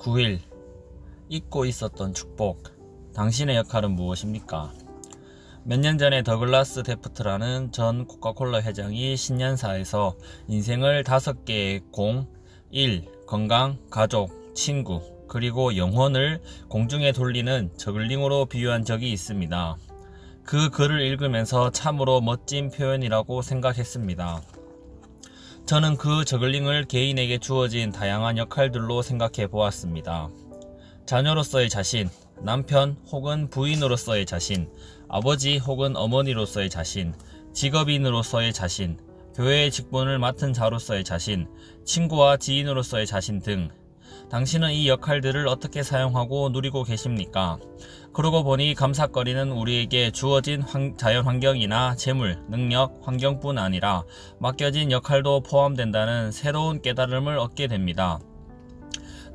9일 잊고 있었던 축복. 당신의 역할은 무엇입니까? 몇 년 전에 더글라스 데프트라는 전 코카콜라 회장이 신년사에서 인생을 5개의 공, 일, 건강, 가족, 친구, 그리고 영혼을 공중에 돌리는 저글링으로 비유한 적이 있습니다. 그 글을 읽으면서 참으로 멋진 표현이라고 생각했습니다. 저는 그 저글링을 개인에게 주어진 다양한 역할들로 생각해 보았습니다. 자녀로서의 자신, 남편 혹은 부인으로서의 자신, 아버지 혹은 어머니로서의 자신, 직업인으로서의 자신, 교회의 직분을 맡은 자로서의 자신, 친구와 지인으로서의 자신 등. 당신은 이 역할들을 어떻게 사용하고 누리고 계십니까? 그러고 보니 감사거리는 우리에게 주어진 자연환경이나 재물, 능력, 환경뿐 아니라 맡겨진 역할도 포함된다는 새로운 깨달음을 얻게 됩니다.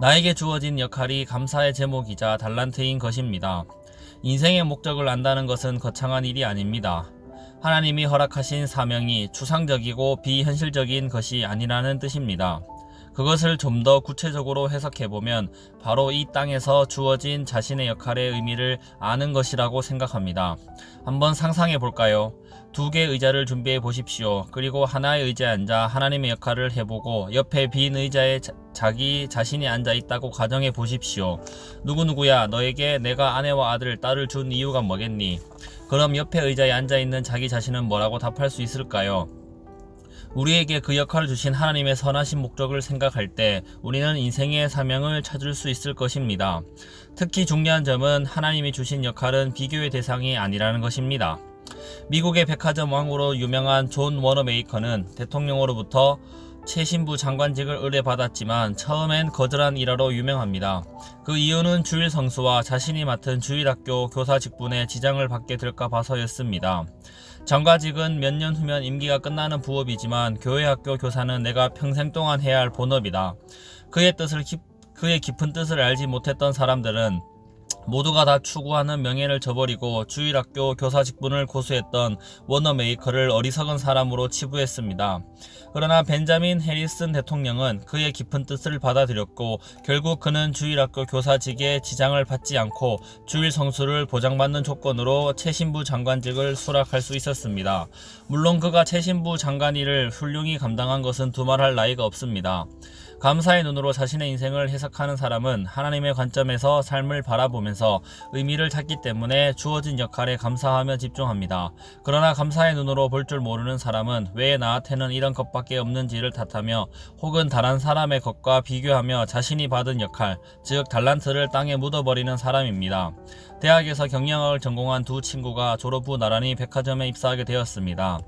나에게 주어진 역할이 감사의 제목이자 달란트인 것입니다. 인생의 목적을 안다는 것은 거창한 일이 아닙니다. 하나님이 허락하신 사명이 추상적이고 비현실적인 것이 아니라는 뜻입니다. 그것을 좀 더 구체적으로 해석해보면 바로 이 땅에서 주어진 자신의 역할의 의미를 아는 것이라고 생각합니다. 한번 상상해볼까요? 2개의 의자를 준비해 보십시오. 그리고 하나의 의자에 앉아 하나님의 역할을 해보고 옆에 빈 의자에 자기 자신이 앉아 있다고 가정해 보십시오. 누구누구야, 너에게 내가 아내와 아들, 딸을 준 이유가 뭐겠니? 그럼 옆에 의자에 앉아 있는 자기 자신은 뭐라고 답할 수 있을까요? 우리에게 그 역할을 주신 하나님의 선하신 목적을 생각할 때 우리는 인생의 사명을 찾을 수 있을 것입니다. 특히 중요한 점은 하나님이 주신 역할은 비교의 대상이 아니라는 것입니다. 미국의 백화점 왕으로 유명한 존 워너메이커는 대통령으로부터 최신부 장관직을 의뢰받았지만 처음엔 거절한 일화로 유명합니다. 그 이유는 주일 성수와 자신이 맡은 주일학교 교사 직분에 지장을 받게 될까 봐서였습니다. 장과직은 몇 년 후면 임기가 끝나는 부업이지만 교회학교 교사는 내가 평생 동안 해야 할 본업이다. 그의 깊은 뜻을 알지 못했던 사람들은 모두가 다 추구하는 명예를 저버리고 주일학교 교사 직분을 고수했던 워너메이커를 어리석은 사람으로 치부했습니다. 그러나 벤자민 해리슨 대통령은 그의 깊은 뜻을 받아들였고 결국 그는 주일학교 교사직에 지장을 받지 않고 주일 성수를 보장받는 조건으로 최신부 장관직을 수락할 수 있었습니다. 물론 그가 최신부 장관 일을 훌륭히 감당한 것은 두말할 나위가 없습니다. 감사의 눈으로 자신의 인생을 해석하는 사람은 하나님의 관점에서 삶을 바라보면서 의미를 찾기 때문에 주어진 역할에 감사하며 집중합니다. 그러나 감사의 눈으로 볼 줄 모르는 사람은 왜 나한테는 이런 것밖에 없는지를 탓하며 혹은 다른 사람의 것과 비교하며 자신이 받은 역할, 즉 달란트를 땅에 묻어버리는 사람입니다. 대학에서 경영학을 전공한 두 친구가 졸업 후 나란히 백화점에 입사하게 되었습니다.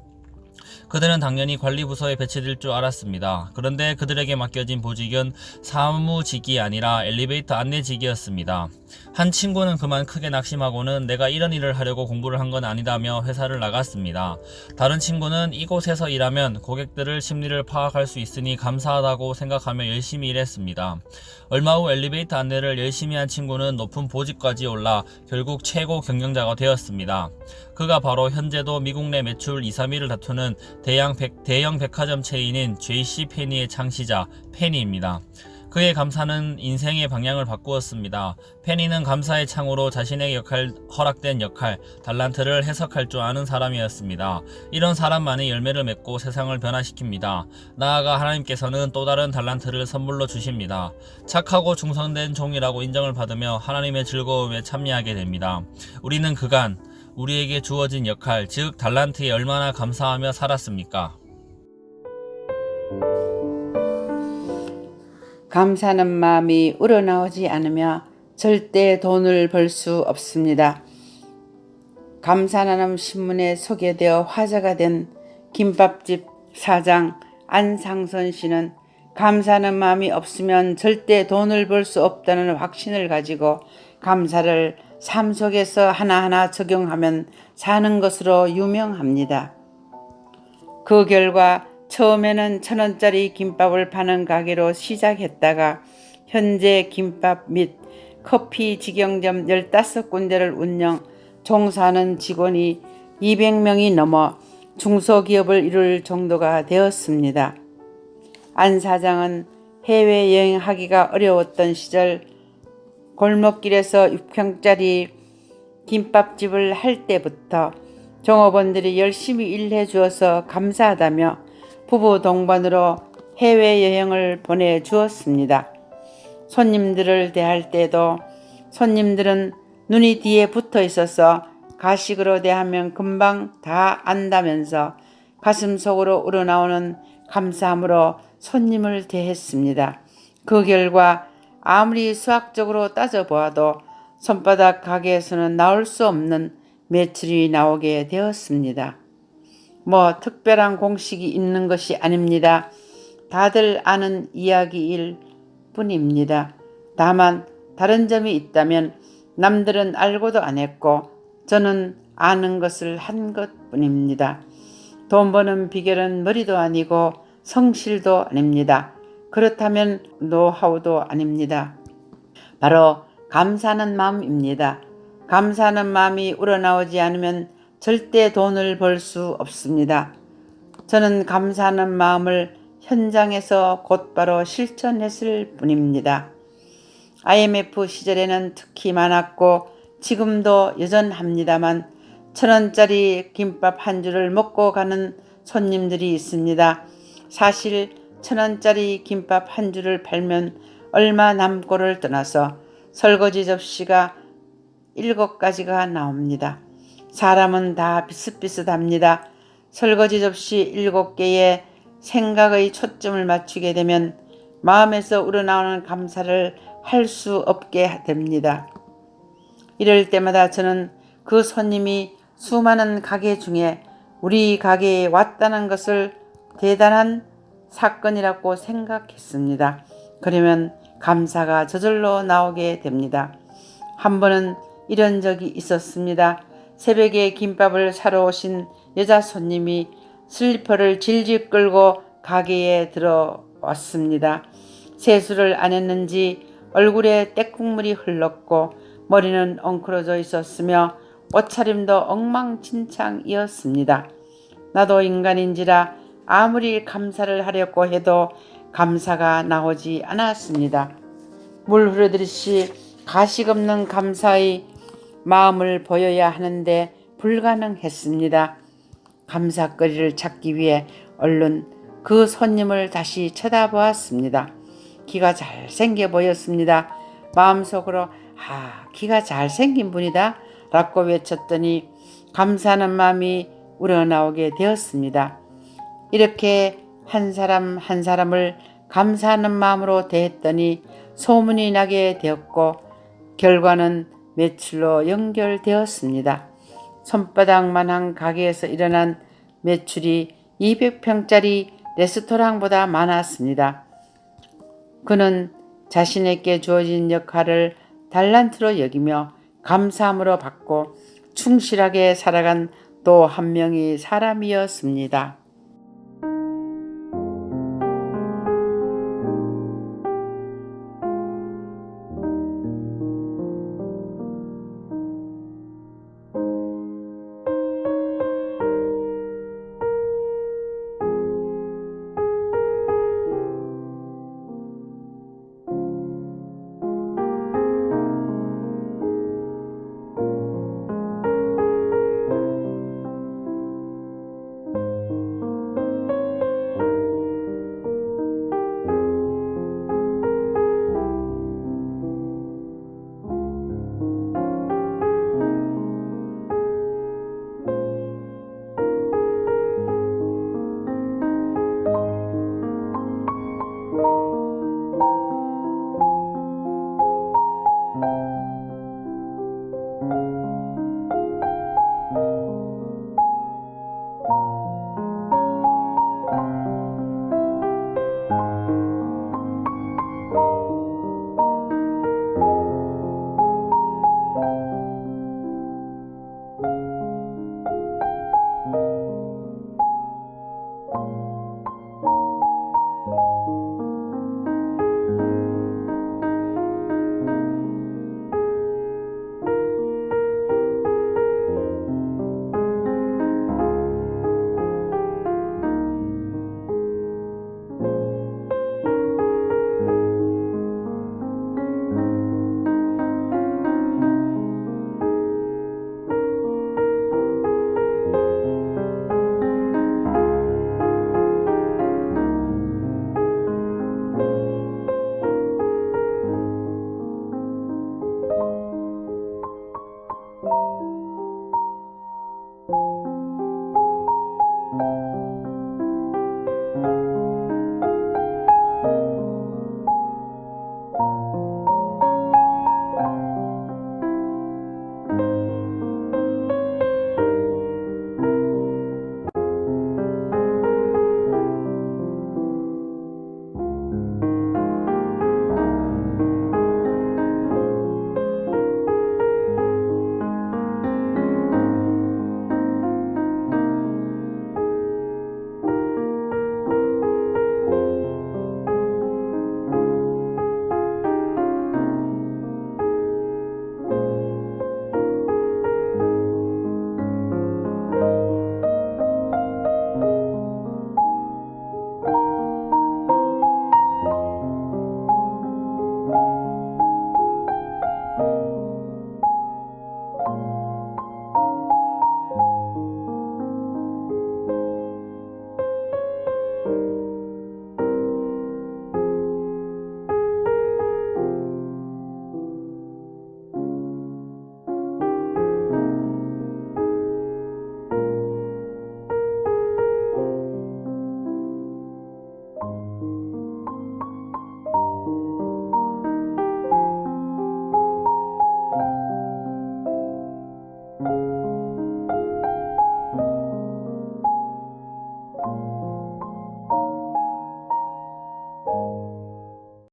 그들은 당연히 관리부서에 배치될 줄 알았습니다. 그런데 그들에게 맡겨진 보직은 사무직이 아니라 엘리베이터 안내직이었습니다. 한 친구는 그만 크게 낙심하고는 내가 이런 일을 하려고 공부를 한 건 아니다며 회사를 나갔습니다. 다른 친구는 이곳에서 일하면 고객들의 심리를 파악할 수 있으니 감사하다고 생각하며 열심히 일했습니다. 얼마 후 엘리베이터 안내를 열심히 한 친구는 높은 보직까지 올라 결국 최고 경영자가 되었습니다. 그가 바로 현재도 미국 내 매출 2, 3위를 다투는 대형 백화점 체인인 JC페니의 창시자 페니입니다. 그의 감사는 인생의 방향을 바꾸었습니다. 페니는 감사의 창으로 자신에게 허락된 역할, 달란트를 해석할 줄 아는 사람이었습니다. 이런 사람만이 열매를 맺고 세상을 변화시킵니다. 나아가 하나님께서는 또 다른 달란트를 선물로 주십니다. 착하고 충성된 종이라고 인정을 받으며 하나님의 즐거움에 참여하게 됩니다. 우리는 그간 우리에게 주어진 역할, 즉 달란트에 얼마나 감사하며 살았습니까? 감사하는 마음이 우러나오지 않으며 절대 돈을 벌 수 없습니다. 감사나눔 신문에 소개되어 화제가 된 김밥집 사장 안상선 씨는 감사하는 마음이 없으면 절대 돈을 벌 수 없다는 확신을 가지고 감사를 삶 속에서 하나하나 적용하면 사는 것으로 유명합니다. 그 결과 처음에는 1,000원짜리 김밥을 파는 가게로 시작했다가 현재 김밥 및 커피 직영점 15군데를 운영, 종사하는 직원이 200명이 넘어 중소기업을 이룰 정도가 되었습니다. 안 사장은 해외여행하기가 어려웠던 시절 골목길에서 6평짜리 김밥집을 할 때부터 종업원들이 열심히 일해 주어서 감사하다며 부부 동반으로 해외여행을 보내주었습니다. 손님들을 대할 때도 손님들은 눈이 뒤에 붙어 있어서 가식으로 대하면 금방 다 안다면서 가슴속으로 우러나오는 감사함으로 손님을 대했습니다. 그 결과 아무리 수학적으로 따져보아도 손바닥 가게에서는 나올 수 없는 매출이 나오게 되었습니다. 뭐 특별한 공식이 있는 것이 아닙니다. 다들 아는 이야기일 뿐입니다. 다만 다른 점이 있다면 남들은 알고도 안 했고 저는 아는 것을 한 것뿐입니다. 돈 버는 비결은 머리도 아니고 성실도 아닙니다. 그렇다면 노하우도 아닙니다. 바로 감사하는 마음입니다. 감사하는 마음이 우러나오지 않으면 절대 돈을 벌 수 없습니다. 저는 감사하는 마음을 현장에서 곧바로 실천했을 뿐입니다. IMF 시절에는 특히 많았고 지금도 여전합니다만 1,000원짜리 김밥 한 줄을 먹고 가는 손님들이 있습니다. 사실 1,000원짜리 김밥 한 줄을 팔면 얼마 남고를 떠나서 설거지 접시가 7가지가 나옵니다. 사람은 다 비슷비슷합니다. 설거지 접시 7개에 생각의 초점을 맞추게 되면 마음에서 우러나오는 감사를 할 수 없게 됩니다. 이럴 때마다 저는 그 손님이 수많은 가게 중에 우리 가게에 왔다는 것을 대단한 사건이라고 생각했습니다. 그러면 감사가 저절로 나오게 됩니다. 한 번은 이런 적이 있었습니다. 새벽에 김밥을 사러 오신 여자 손님이 슬리퍼를 질질 끌고 가게에 들어왔습니다. 세수를 안 했는지 얼굴에 때국물이 흘렀고 머리는 엉클어져 있었으며 옷차림도 엉망진창이었습니다. 나도 인간인지라 아무리 감사를 하려고 해도 감사가 나오지 않았습니다. 물 흐르듯이 가식 없는 감사의 마음을 보여야 하는데 불가능했습니다. 감사거리를 찾기 위해 얼른 그 손님을 다시 쳐다보았습니다. 키가 잘생겨 보였습니다. 마음속으로 키가 잘생긴 분이다 라고 외쳤더니 감사하는 마음이 우러나오게 되었습니다. 이렇게 한 사람 한 사람을 감사하는 마음으로 대했더니 소문이 나게 되었고 결과는 매출로 연결되었습니다. 손바닥만한 가게에서 일어난 매출이 200평짜리 레스토랑보다 많았습니다. 그는 자신에게 주어진 역할을 달란트로 여기며 감사함으로 받고 충실하게 살아간 또 한 명의 사람이었습니다.